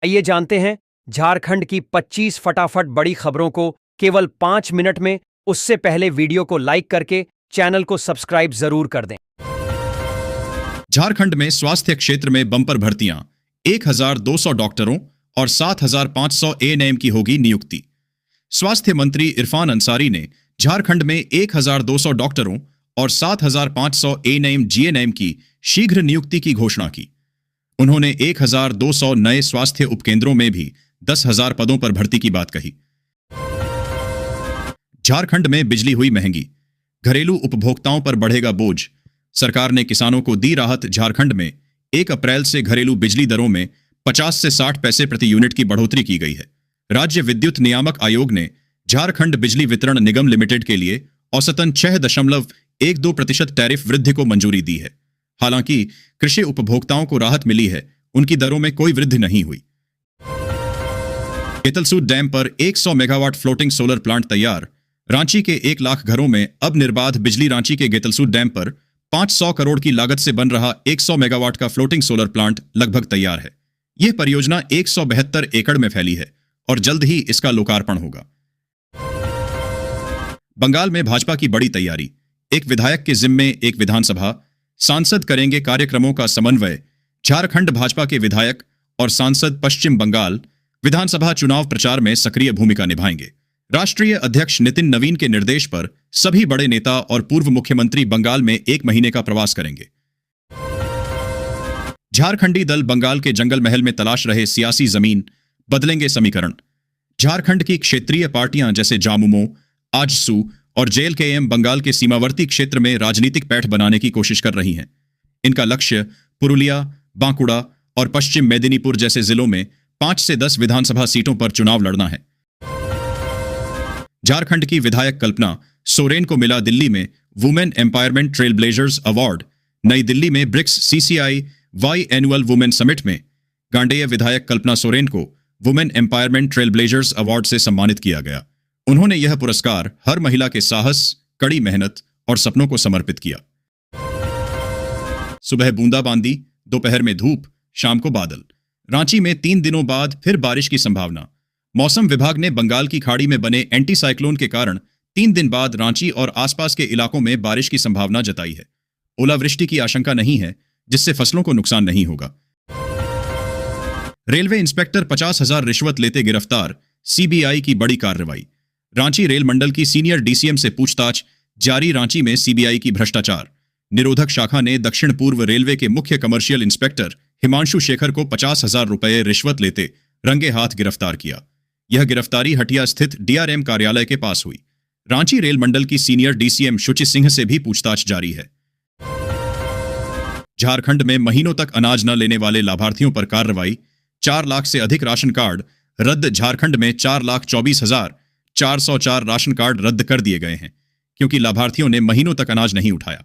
आइए जानते हैं झारखंड की 25 फटाफट बड़ी खबरों को केवल 5 मिनट में। उससे पहले वीडियो को लाइक करके चैनल को सब्सक्राइब जरूर कर दें। झारखंड में स्वास्थ्य क्षेत्र में बंपर भर्तियां, 1200 डॉक्टरों और 7500 एएनएम की होगी नियुक्ति। स्वास्थ्य मंत्री इरफान अंसारी ने झारखंड में 1200 डॉक्टरों और 7500 एएनएम जीएनएम की शीघ्र नियुक्ति की घोषणा की। उन्होंने 1200 नए स्वास्थ्य उपकेंद्रों में भी 10,000 पदों पर भर्ती की बात कही। झारखंड में बिजली हुई महंगी, घरेलू उपभोक्ताओं पर बढ़ेगा बोझ। सरकार ने किसानों को दी राहत। झारखंड में 1 अप्रैल से घरेलू बिजली दरों में 50 से 60 पैसे प्रति यूनिट की बढ़ोतरी की गई है। राज्य विद्युत नियामक आयोग ने झारखंड बिजली वितरण निगम लिमिटेड के लिए औसतन 6.12% टैरिफ वृद्धि को मंजूरी दी है। हालांकि कृषि उपभोक्ताओं को राहत मिली है, उनकी दरों में कोई वृद्धि नहीं हुई। केतलसूद डैम पर 100 मेगावाट फ्लोटिंग सोलर प्लांट तैयार। रांची के 1 लाख घरों में अब निर्बाध बिजली। रांची के गेतलसूद डैम पर 500 करोड़ की लागत से बन रहा 100 मेगावाट का फ्लोटिंग सोलर प्लांट लगभग तैयार है। यह परियोजना 172 एकड़ में फैली है और जल्द ही इसका लोकार्पण होगा। बंगाल में भाजपा की बड़ी तैयारी। एक विधायक के जिम्मे एक विधानसभा सांसद करेंगे कार्यक्रमों का समन्वय। झारखंड भाजपा के विधायक और सांसद पश्चिम बंगाल विधानसभा चुनाव प्रचार में सक्रिय भूमिका निभाएंगे। राष्ट्रीय अध्यक्ष नितिन नवीन के निर्देश पर सभी बड़े नेता और पूर्व मुख्यमंत्री बंगाल में 1 महीने का प्रवास करेंगे। झारखंडी दल बंगाल के जंगल महल में तलाश रहे सियासी जमीन, बदलेंगे समीकरण। झारखंड की क्षेत्रीय पार्टियां जैसे जामुमो, आजसू और जेएलकेएम बंगाल के सीमावर्ती क्षेत्र में राजनीतिक पैठ बनाने की कोशिश कर रही हैं। इनका लक्ष्य पुरुलिया, बांकुड़ा और पश्चिम मेदिनीपुर जैसे जिलों में 5 से 10 विधानसभा सीटों पर चुनाव लड़ना है। झारखंड की विधायक कल्पना सोरेन को मिला दिल्ली में women empowerment trailblazers award. New Delhi में BRICS CCI Y annual women summit में गांडेय विधायक कल्पना सोरेन को women empowerment trailblazers award से सम्मानित किया गया। उन्होंने यह पुरस्कार हर महिला के साहस, कड़ी मेहनत और सपनों को समर्पित किया। सुबह बूंदाबांदी, दोपहर में धूप, शाम को बादल। रांची में 3 दिनों बाद फिर बारिश की संभावना। मौसम विभाग ने बंगाल की खाड़ी में बने एंटी साइक्लोन के कारण 3 दिन बाद रांची और आसपास के इलाकों में बारिश की संभावना जताई है। ओलावृष्टि की आशंका नहीं है, जिससे फसलों को नुकसान नहीं होगा। रेलवे इंस्पेक्टर 50,000 रिश्वत लेते गिरफ्तार। सीबीआई की बड़ी कार्रवाई। रांची रेल मंडल की सीनियर डीसीएम से पूछताछ जारी। रांची में सीबीआई की भ्रष्टाचार निरोधक शाखा ने दक्षिण पूर्व रेलवे के मुख्य कमर्शियल इंस्पेक्टर हिमांशु शेखर को 50,000 रुपए रिश्वत लेते रंगे हाथ गिरफ्तार किया। यह गिरफ्तारी हटिया स्थित डीआरएम कार्यालय के पास हुई। रांची रेल मंडल की सीनियर डीसीएम शुचि सिंह से भी पूछताछ जारी है। झारखंड में महीनों तक अनाज न लेने वाले लाभार्थियों पर कार्रवाई। 4 लाख से अधिक राशन कार्ड रद्द। झारखंड में 4,24,404 राशन कार्ड रद्द कर दिए गए हैं क्योंकि लाभार्थियों ने महीनों तक अनाज नहीं उठाया।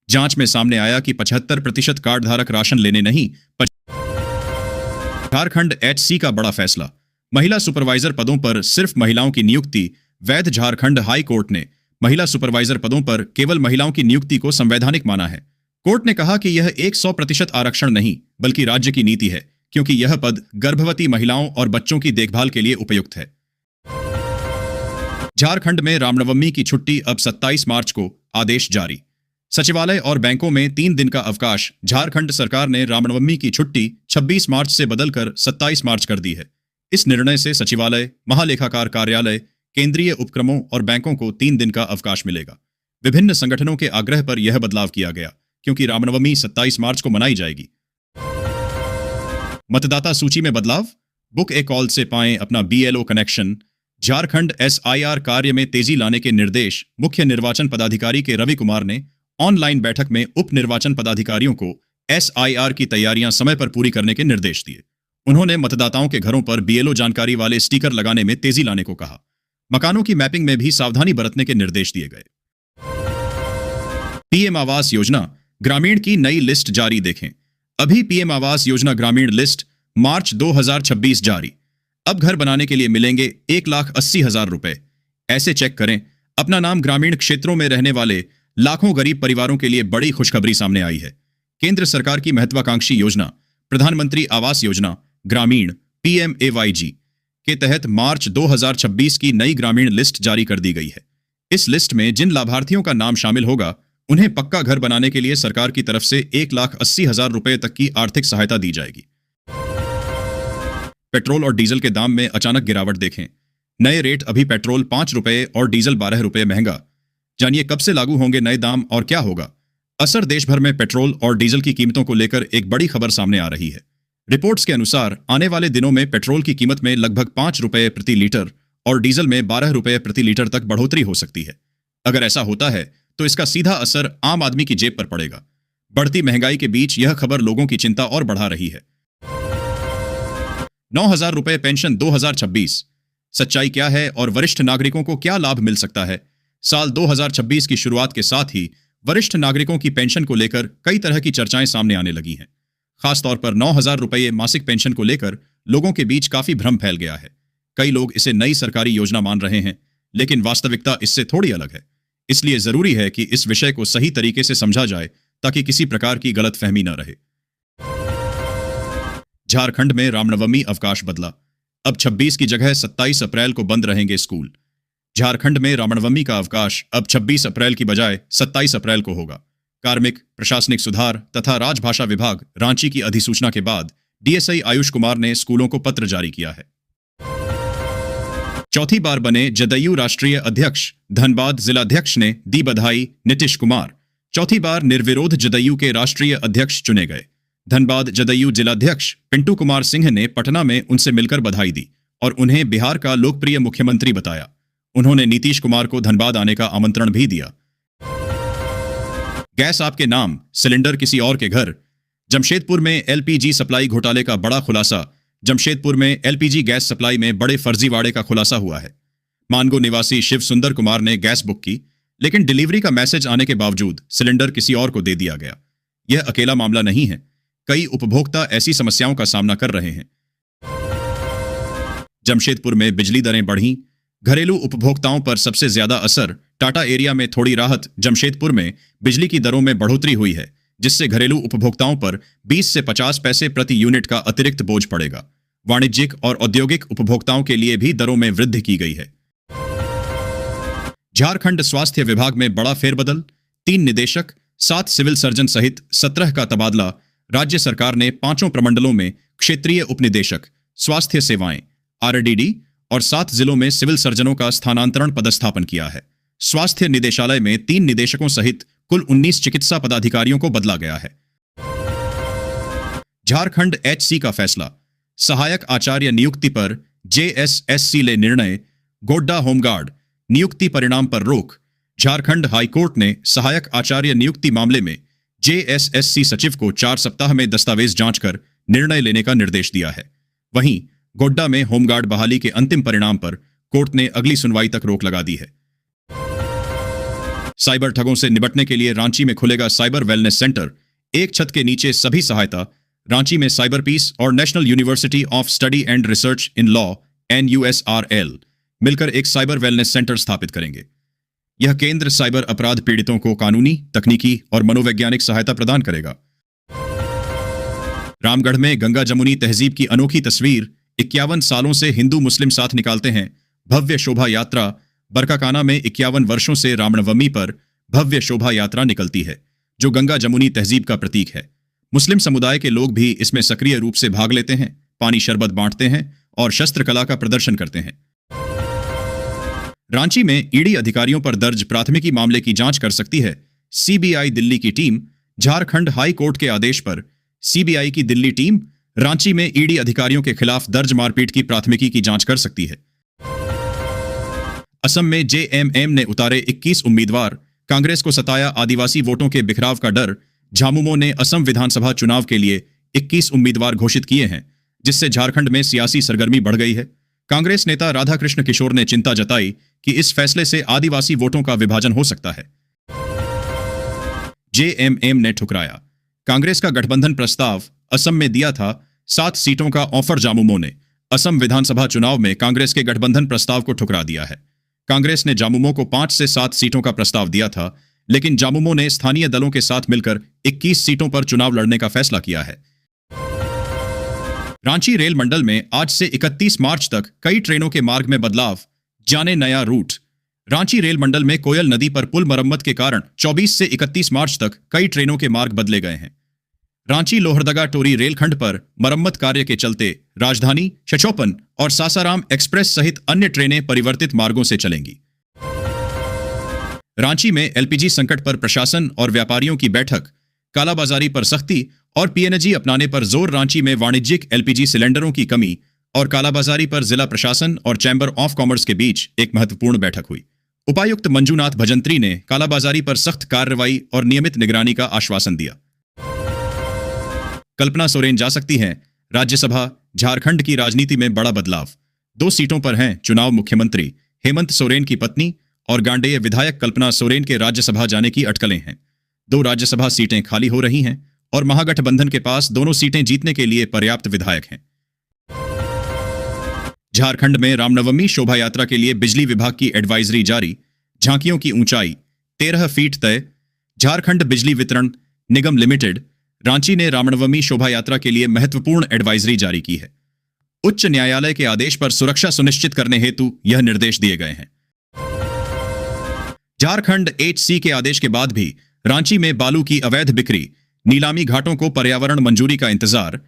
जांच में सामने आया कि 75% कार्ड धारक राशन लेने नहीं। झारखंड एचसी का बड़ा फैसला। महिला सुपरवाइजर पदों पर सिर्फ महिलाओं की नियुक्ति वैध। झारखंड हाई कोर्ट ने महिला सुपरवाइजर पदों पर केवल महिलाओं की नियुक्ति को संवैधानिक माना है। कोर्ट ने कहा कि यह 100% आरक्षण नहीं बल्कि राज्य की नीति है, क्योंकि यह पद गर्भवती महिलाओं और बच्चों की देखभाल के लिए उपयुक्त है। झारखंड में रामनवमी की छुट्टी अब 27 मार्च को। आदेश जारी। सचिवालय और बैंकों में 3 दिन का अवकाश। झारखंड सरकार ने रामनवमी की छुट्टी 26 मार्च से बदलकर 27 मार्च कर दी है। इस निर्णय से सचिवालय, महालेखाकार कार्यालय, केंद्रीय उपक्रमों और बैंकों को 3 दिन का अवकाश मिलेगा। विभिन्न संगठनों के आग्रह पर यह बदलाव किया गया क्योंकि रामनवमी 27 मार्च को मनाई जाएगी। मतदाता सूची में बदलाव। बुक ए कॉल से पाएं अपना बीएलओ कनेक्शन। झारखंड एसआईआर कार्य में तेजी लाने के निर्देश। मुख्य निर्वाचन पदाधिकारी के रवि कुमार ने ऑनलाइन बैठक में उप निर्वाचन पदाधिकारियों को एसआईआर की तैयारियां समय पर पूरी करने के निर्देश दिए। उन्होंने मतदाताओं के घरों पर बीएलओ जानकारी वाले स्टिकर लगाने में तेजी लाने को कहा। मकानों की मैपिंग में भी सावधानी बरतने के निर्देश दिए गए। पीएम आवास योजना ग्रामीण की नई लिस्ट जारी। देखें अभी पीएम आवास योजना ग्रामीण लिस्ट मार्च 2026 जारी। अब घर बनाने के लिए मिलेंगे 1,80,000 रुपए। ऐसे चेक करें। अपना नाम ग्रामीण क्षेत्रों में रहने वाले लाखों गरीब परिवारों के लिए बड़ी खुशखबरी सामने आई है। केंद्र सरकार की महत्वाकांक्षी योजना प्रधानमंत्री आवास योजना ग्रामीण PMAYG के तहत मार्च 2026 की नई ग्रामीण लिस्ट जारी कर दी गई है। इस लिस्ट में जिन लाभार्थियों का नाम शामिल होगा उन्हें पक्का घर बनाने के लिए सरकार की तरफ से 1,80,000 रुपए तक की आर्थिक सहायता दी जाएगी। पेट्रोल और डीजल के दाम में अचानक गिरावट देखें। नए रेट अभी पेट्रोल 5 रुपए और डीजल 12 रुपए महंगा। जानिए कब से लागू होंगे नए दाम और क्या होगा असर। देश भर में पेट्रोल और डीजल की कीमतों को लेकर एक बड़ी खबर सामने आ रही है। रिपोर्ट्स के अनुसार आने वाले दिनों में पेट्रोल की कीमत में लगभग 5 रुपए प्रति लीटर और डीजल में 12 रुपए प्रति लीटर तक बढ़ोतरी हो सकती है। अगर ऐसा होता है तो इसका सीधा असर आम आदमी की जेब पर पड़ेगा। बढ़ती महंगाई के बीच यह खबर लोगों की चिंता और बढ़ा रही है। 9,000 रुपए पेंशन 2026, सच्चाई क्या है और वरिष्ठ नागरिकों को क्या लाभ मिल सकता है। साल 2026 की शुरुआत के साथ ही वरिष्ठ नागरिकों की पेंशन को लेकर कई तरह की चर्चाएं सामने आने लगी हैं। खासतौर पर 9,000 रुपये मासिक पेंशन को लेकर लोगों के बीच काफी भ्रम फैल गया है। कई लोग इसे नई सरकारी योजना मान रहे हैं, लेकिन वास्तविकता इससे थोड़ी अलग है। इसलिए जरूरी है कि इस विषय को सही तरीके से समझा जाए ताकि किसी प्रकार की गलतफहमी न रहे। झारखंड में रामनवमी अवकाश बदला। अब 26 की जगह 27 अप्रैल को बंद रहेंगे स्कूल। झारखंड में रामनवमी का अवकाश अब 26 अप्रैल की बजाय 27 अप्रैल को होगा। कार्मिक, प्रशासनिक सुधार तथा राजभाषा विभाग रांची की अधिसूचना के बाद DSI आयुष कुमार ने स्कूलों को पत्र जारी किया है। चौथी बार बने जदयू राष्ट्रीय अध्यक्ष धनबाद जिलाध्यक्ष ने दी बधाई। नीतीश कुमार चौथी बार निर्विरोध जदयू के राष्ट्रीय अध्यक्ष चुने गए। धनबाद जदयू जिलाध्यक्ष पिंटू कुमार सिंह ने पटना में उनसे मिलकर बधाई दी और उन्हें बिहार का लोकप्रिय मुख्यमंत्री बताया। उन्होंने नीतीश कुमार को धनबाद आने का आमंत्रण भी दिया। गैस आपके नाम, सिलेंडर किसी और के घर। जमशेदपुर में LPG सप्लाई घोटाले का बड़ा खुलासा। जमशेदपुर में LPG गैस सप्लाई में बड़े फर्जीवाड़े का खुलासा हुआ है। मानगो निवासी शिव सुंदर कुमार ने गैस बुक की, लेकिन डिलीवरी का मैसेज आने के बावजूद सिलेंडर किसी और को दे दिया गया। यह अकेला मामला नहीं है, कई उपभोक्ता ऐसी समस्याओं का सामना कर रहे हैं। जमशेदपुर में बिजली दरें बढ़ीं। घरेलू उपभोक्ताओं पर सबसे ज्यादा असर। टाटा एरिया में थोड़ी राहत। जमशेदपुर में बिजली की दरों में बढ़ोतरी हुई है, जिससे घरेलू उपभोक्ताओं पर 20 से 50 पैसे प्रति यूनिट का अतिरिक्त बोझ पड़ेगा। वाणिज्यिक और औद्योगिक उपभोक्ताओं के लिए भी दरों में वृद्धि की गई है। झारखंड स्वास्थ्य विभाग में बड़ा फेरबदल। 3 निदेशक, 7 सिविल सर्जन सहित 17 का तबादला। राज्य सरकार ने 5 प्रमंडलों में क्षेत्रीय उपनिदेशक, स्वास्थ्य सेवाएं RDD और 7 जिलों में सिविल सर्जनों का स्थानांतरण पदस्थापन किया है। स्वास्थ्य निदेशालय में 3 निदेशकों सहित कुल 19 चिकित्सा पदाधिकारियों को बदला गया है। झारखंड HC का फैसला। सहायक आचार्य नियुक्ति पर JSSC ले निर्णय। गोड्डा होमगार्ड नियुक्ति परिणाम पर रोक। झारखंड हाईकोर्ट ने सहायक आचार्य नियुक्ति मामले में JSSC सचिव को 4 सप्ताह में दस्तावेज जांच कर निर्णय लेने का निर्देश दिया है। वहीं गोड्डा में होमगार्ड बहाली के अंतिम परिणाम पर कोर्ट ने अगली सुनवाई तक रोक लगा दी है। साइबर ठगों से निपटने के लिए रांची में खुलेगा साइबर वेलनेस सेंटर। एक छत के नीचे सभी सहायता। रांची में साइबर पीस और national university of study and research in law NUSRL मिलकर एक साइबर वेलनेस सेंटर स्थापित करेंगे। यह केंद्र साइबर अपराध पीड़ितों को कानूनी, तकनीकी और मनोवैज्ञानिक सहायता प्रदान करेगा। रामगढ़ में गंगा जमुनी तहजीब की अनोखी तस्वीर। 51 सालों से हिंदू मुस्लिम साथ निकालते हैं भव्य शोभा यात्रा। बरकाकाना में 51 वर्षों से रामनवमी पर भव्य शोभा यात्रा निकलती है, जो गंगा जमुनी तहजीब का प्रतीक है। मुस्लिम समुदाय के लोग भी इसमें सक्रिय रूप से भाग लेते हैं, पानी शरबत बांटते हैं और शस्त्र कला का प्रदर्शन करते हैं। रांची में ईडी अधिकारियों पर दर्ज प्राथमिकी मामले की जांच कर सकती है CBI दिल्ली की टीम। झारखंड हाई कोर्ट के आदेश पर CBI की दिल्ली टीम रांची में ईडी अधिकारियों के खिलाफ दर्ज मारपीट की प्राथमिकी की जांच कर सकती है। असम में JMM ने उतारे 21 उम्मीदवार। कांग्रेस को सताया आदिवासी वोटों के बिखराव का डर। झामुमो ने असम विधानसभा चुनाव के लिए 21 उम्मीदवार घोषित किए हैं, जिससे झारखंड में सियासी सरगर्मी बढ़ गई है। कांग्रेस नेता राधाकृष्ण किशोर ने चिंता जताई कि इस फैसले से आदिवासी वोटों का विभाजन हो सकता है। JMM ने ठुकराया। कांग्रेस का गठबंधन प्रस्ताव असम में दिया था 7 सीटों का ऑफर। जामुमो ने असम विधानसभा चुनाव में कांग्रेस के गठबंधन प्रस्ताव को ठुकरा दिया है। कांग्रेस ने जामुमो को 5 से 7 सीटों का प्रस्ताव दिया था, लेकिन जामुमो ने स्थानीय दलों के साथ मिलकर 21 सीटों पर चुनाव लड़ने का फैसला किया है। रांची रेल मंडल में आज से 31 मार्च तक कई ट्रेनों के मार्ग में बदलाव, जाने नया रूट। रांची रेल मंडल में कोयल नदी पर पुल मरम्मत के कारण 24 से 31 मार्च तक कई ट्रेनों के मार्ग बदले गए हैं। रांची लोहरदगा टोरी रेलखंड पर मरम्मत कार्य के चलते राजधानी, छछोपन और सासाराम एक्सप्रेस सहित अन्य ट्रेनें परिवर्तित मार्गों से चलेंगी। रांची में एलपीजी संकट पर प्रशासन और व्यापारियों की बैठक, कालाबाजारी पर सख्ती और पीएनजी अपनाने पर जोर। रांची में वाणिज्यिक एलपीजी सिलेंडरों की कमी और कालाबाजारी पर जिला प्रशासन और चैंबर ऑफ कॉमर्स के बीच एक महत्वपूर्ण बैठक हुई। उपायुक्त मंजूनाथ भजंत्री ने कालाबाजारी पर सख्त कार्रवाई और नियमित निगरानी का आश्वासन दिया। कल्पना सोरेन जा सकती हैं राज्यसभा, झारखंड की राजनीति में बड़ा बदलाव। 2 सीटों पर हैं चुनाव। मुख्यमंत्री हेमंत सोरेन की पत्नी और गांडेय विधायक कल्पना सोरेन के राज्यसभा जाने की अटकलें हैं। 2 राज्यसभा सीटें खाली हो रही हैं और महागठबंधन के पास दोनों सीटें जीतने के लिए पर्याप्त विधायक हैं। झारखंड में रामनवमी शोभा यात्रा के लिए बिजली विभाग की एडवाइजरी जारी। झांकियों की ऊंचाई 13 फीट तय। झारखंड बिजली वितरण निगम लिमिटेड रांची ने रामनवमी शोभा यात्रा के लिए महत्वपूर्ण एडवाइजरी जारी की है। उच्च न्यायालय के आदेश पर सुरक्षा सुनिश्चित करने हेतु यह निर्देश दिए गए हैं। झारखंड HC के आदेश के बाद भी रांची में बालू की अवैध बिक्री, नीलामी घाटों को पर्यावरण मंजूरी का इंतजार।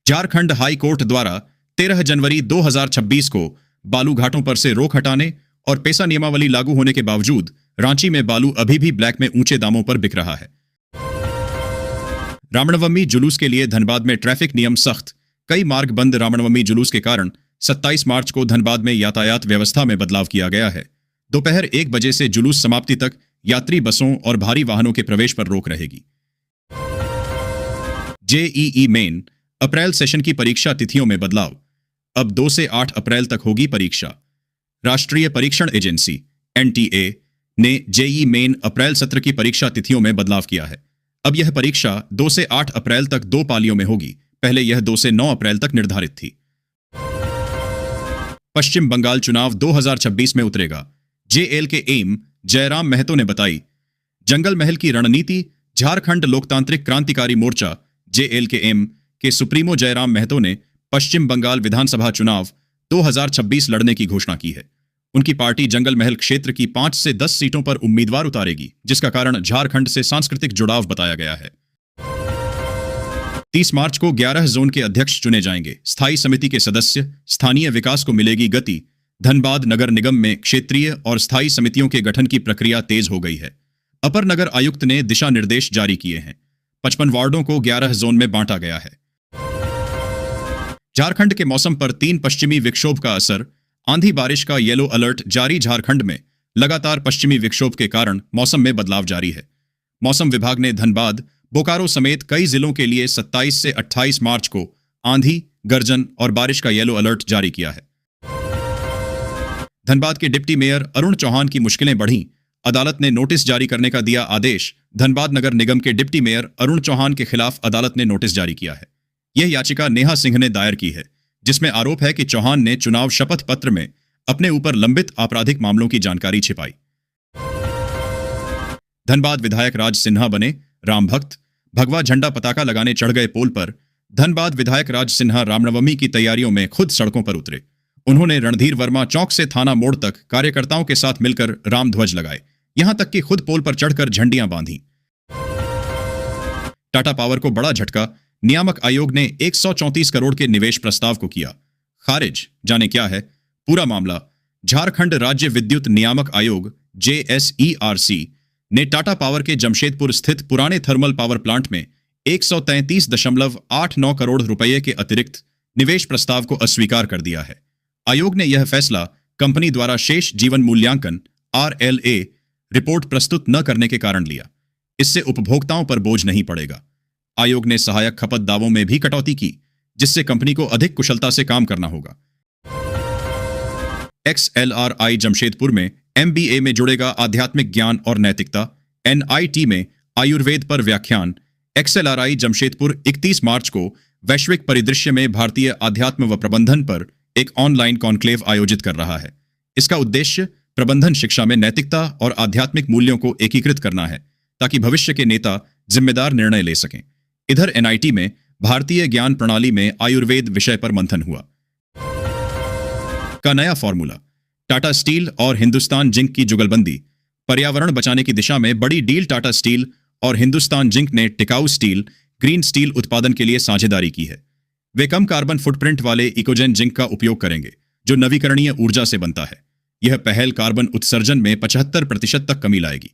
झारखंड हाई कोर्ट द्वारा 13 जनवरी 2026 को बालू घाटों पर से रोक हटाने और पेसा नियमावली लागू होने के बावजूद रांची में बालू अभी भी ब्लैक में ऊंचे दामों पर बिक रहा है। रामनवमी जुलूस के लिए धनबाद में ट्रैफिक नियम सख्त, कई मार्ग बंद। रामनवमी जुलूस के कारण 27 मार्च को धनबाद में यातायात व्यवस्था में बदलाव किया गया है। दोपहर 1 बजे से जुलूस समाप्ति तक यात्री बसों और भारी वाहनों के प्रवेश पर रोक रहेगी। जेईई मेन अप्रैल सेशन की परीक्षा तिथियों में बदलाव, अब 2 से 8 अप्रैल तक होगी परीक्षा। राष्ट्रीय परीक्षण एजेंसी NTA ने जेईई मेन अप्रैल सत्र की परीक्षा तिथियों में बदलाव किया है। अब यह परीक्षा 2 से 8 अप्रैल तक 2 पालियों में होगी। पहले यह 2 से 9 अप्रैल तक निर्धारित थी। पश्चिम बंगाल चुनाव 2026 में उतरेगा। JL के एम जयराम महतो ने बताई। जंगल महल की रणनीति। झारखंड लोकतांत्रिक क्रांतिकारी मोर्चा JL के एम के सुप्रीमो जयराम महतो ने पश्चिम बंगाल विधानसभा चुनाव 2026 लड़ने की घोषणा की है। उनकी पार्टी जंगल महल क्षेत्र की 5 से 10 सीटों पर उम्मीदवार उतारेगी, जिसका कारण झारखंड से सांस्कृतिक जुड़ाव बताया गया है। 30 मार्च को 11 जोन के अध्यक्ष चुने जाएंगे। स्थायी समिति के सदस्य। स्थानीय विकास को मिलेगी गति। धनबाद नगर निगम में क्षेत्रीय और स्थायी समितियों के गठन की प्रक्रिया तेज हो गई है। अपर नगर आयुक्त ने दिशा निर्देश जारी किए हैं। 55 वार्डों को 11 जोन में बांटा गया है। झारखंड के मौसम पर 3 पश्चिमी विक्षोभ का असर। आंधी बारिश का येलो अलर्ट जारी। झारखंड में लगातार पश्चिमी विक्षोभ के कारण मौसम में बदलाव जारी है। मौसम विभाग ने धनबाद, बोकारो समेत कई जिलों के लिए 27 से 28 मार्च को आंधी, गर्जन और बारिश का येलो अलर्ट जारी किया है। धनबाद के डिप्टी मेयर अरुण चौहान की मुश्किलें बढ़ीं। अदालत ने नोटिस जारी करने का दिया आदेश। धनबाद नगर निगम के डिप्टी मेयर अरुण चौहान के खिलाफ अदालत ने नोटिस जारी किया है। यह याचिका नेहा सिंह ने दायर की है, जिसमें आरोप है कि चौहान ने चुनाव शपथ पत्र में अपने ऊपर लंबित आपराधिक मामलों की जानकारी छिपाई। धनबाद विधायक राज सिन्हा बने राम भक्त। भगवा झंडा पताका लगाने चढ़ गए पोल पर। धनबाद विधायक राज सिन्हा रामनवमी की तैयारियों में खुद सड़कों पर उतरे। उन्होंने रणधीर वर्मा चौक से थाना मोड़ तक कार्यकर्ताओं के साथ मिलकर राम ध्वज लगाए, यहां तक कि खुद पोल पर चढ़कर झंडियां बांधी। टाटा पावर को बड़ा झटका। नियामक आयोग ने 134 करोड़ के निवेश प्रस्ताव को किया खारिज। जाने क्या है पूरा मामला। झारखंड राज्य विद्युत नियामक आयोग JSERC ने टाटा पावर के जमशेदपुर स्थित पुराने थर्मल पावर प्लांट में 133.89 करोड़ रुपए के अतिरिक्त निवेश प्रस्ताव को अस्वीकार कर दिया है। आयोग ने यह फैसला कंपनी द्वारा शेष जीवन मूल्यांकन RLA रिपोर्ट प्रस्तुत न करने के कारण लिया। इससे उपभोक्ताओं पर बोझ नहीं पड़ेगा। आयोग ने सहायक खपत दावों में भी कटौती की, जिससे कंपनी को अधिक कुशलता से काम करना होगा। XLRI जमशेदपुर में MBA में जुड़ेगा आध्यात्मिक ज्ञान और नैतिकता। NIT में आयुर्वेद पर व्याख्यान। XLRI जमशेदपुर 31 मार्च को वैश्विक परिदृश्य में भारतीय आध्यात्म व प्रबंधन पर एक ऑनलाइन कॉन्क्लेव आयोजित कर रहा है। इसका उद्देश्य प्रबंधन शिक्षा में नैतिकता और आध्यात्मिक मूल्यों को एकीकृत करना है, ताकि भविष्य के नेता जिम्मेदार निर्णय ले सकें। इधर NIT में भारतीय ज्ञान प्रणाली में आयुर्वेद विषय पर मंथन हुआ। का नया फॉर्मूला, टाटा स्टील और हिंदुस्तान जिंक की जुगलबंदी, पर्यावरण बचाने की दिशा में बड़ी डील। टाटा स्टील और हिंदुस्तान जिंक ने टिकाऊ स्टील, ग्रीन स्टील उत्पादन के लिए साझेदारी की है। वे कम कार्बन फुटप्रिंट वाले इकोजेन जिंक का उपयोग करेंगे, जो नवीकरणीय ऊर्जा से बनता है। यह पहल कार्बन उत्सर्जन में 75% तक कमी लाएगी।